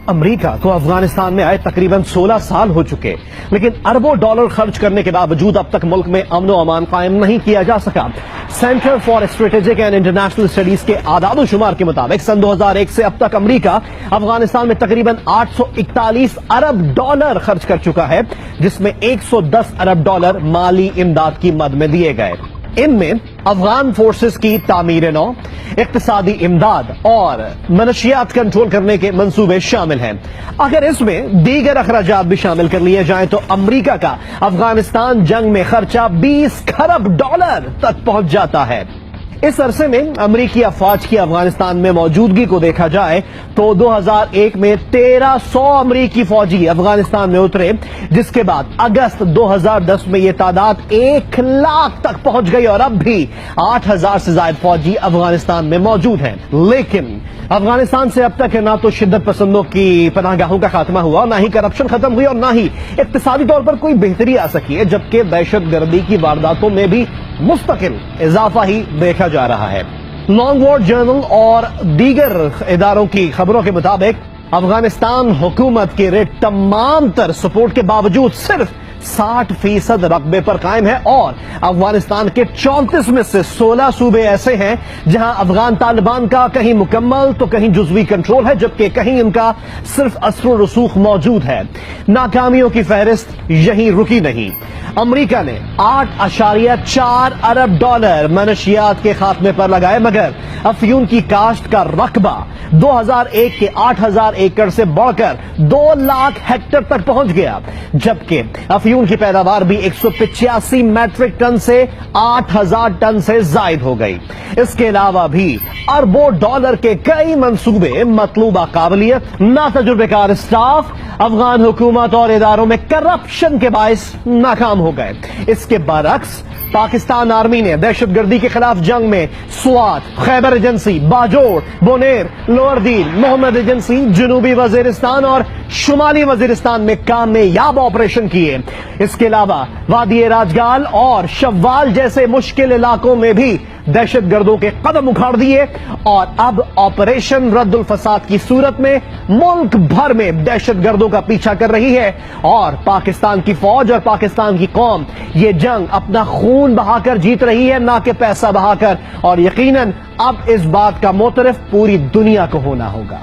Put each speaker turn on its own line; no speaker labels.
امریکہ کو افغانستان میں آئے تقریباً 16 سال ہو چکے، لیکن اربوں ڈالر خرچ کرنے کے باوجود اب تک ملک میں امن و امان قائم نہیں کیا جا سکا۔ Centre for strategic and international studies کے اعداد و شمار کے مطابق سن 2001 سے اب تک امریکہ افغانستان میں تقریباً 841 ارب ڈالر خرچ کر چکا ہے، جس میں 110 ارب ڈالر مالی امداد کی مد میں دیے گئے۔ ان میں افغان فورسز کی تعمیر نو، اقتصادی امداد اور منشیات کنٹرول کرنے کے منصوبے شامل ہیں۔ اگر اس میں دیگر اخراجات بھی شامل کر لیے جائیں تو امریکہ کا افغانستان جنگ میں خرچہ 20 کھرب ڈالر تک پہنچ جاتا ہے۔ اس عرصے میں امریکی افواج کی افغانستان میں موجودگی کو دیکھا جائے تو 2001 میں 1300 امریکی فوجی افغانستان میں اترے، جس کے بعد اگست 2010 میں یہ تعداد 1 لاکھ تک پہنچ گئی اور اب بھی 8000 سے زائد فوجی افغانستان میں موجود ہیں۔ لیکن افغانستان سے اب تک نہ تو شدت پسندوں کی پناہ گاہوں کا خاتمہ ہوا، نہ ہی کرپشن ختم ہوئی اور نہ ہی اقتصادی طور پر کوئی بہتری آ سکی ہے، جبکہ دہشت گردی کی وارداتوں میں بھی مستقل اضافہ ہی دیکھا جا رہا ہے۔ لانگ وارڈ جرنل اور دیگر اداروں کی خبروں کے مطابق افغانستان حکومت کے ریٹ تمام تر سپورٹ کے باوجود صرف 60% رقبے پر قائم ہے اور افغانستان کے 34 میں سے 16 صوبے ایسے ہیں جہاں افغان طالبان کا کہیں مکمل تو کہیں جزوی کنٹرول ہے، جبکہ کہیں ان کا صرف اثر و رسوخ موجود ہے۔ ناکامیوں کی فہرست یہیں رکی نہیں۔ امریکہ نے 8.4 ارب ڈالر منشیات کے خاتمے پر لگائے، مگر افیون کی کاشت کا رقبہ 2001 کے 8000 ایکڑ سے بڑھ کر 2 لاکھ ہیکٹر تک پہنچ گیا، جبکہ افیون کی پیداوار بھی 185 میٹرک ٹن سے 8000 ٹن سے زائد ہو گئی۔ اس کے علاوہ بھی اربوں ڈالر کے کئی منصوبے مطلوبہ قابلیت، ناتجربہ کار اسٹاف، افغان حکومت اور اداروں میں کرپشن کے باعث ناکام ہو گئے۔ اس کے برعکس پاکستان آرمی نے دہشت گردی کے خلاف جنگ میں سوات، خیبر ایجنسی، باجوڑ، بونیر، لوور دیل، محمد ایجنسی، جنوبی وزیرستان اور شمالی وزیرستان میں کامیاب آپریشن کیے۔ اس کے علاوہ وادی راجگال اور شوال جیسے مشکل علاقوں میں بھی دہشت گردوں کے قدم اکھاڑ دیے اور اب آپریشن رد الفساد کی صورت میں ملک بھر میں دہشت گردوں کا پیچھا کر رہی ہے اور پاکستان کی فوج اور پاکستان کی قوم یہ جنگ اپنا خون بہا کر جیت رہی ہے، نہ کہ پیسہ بہا کر، اور یقیناً اب اس بات کا معترف پوری دنیا کو ہونا ہوگا۔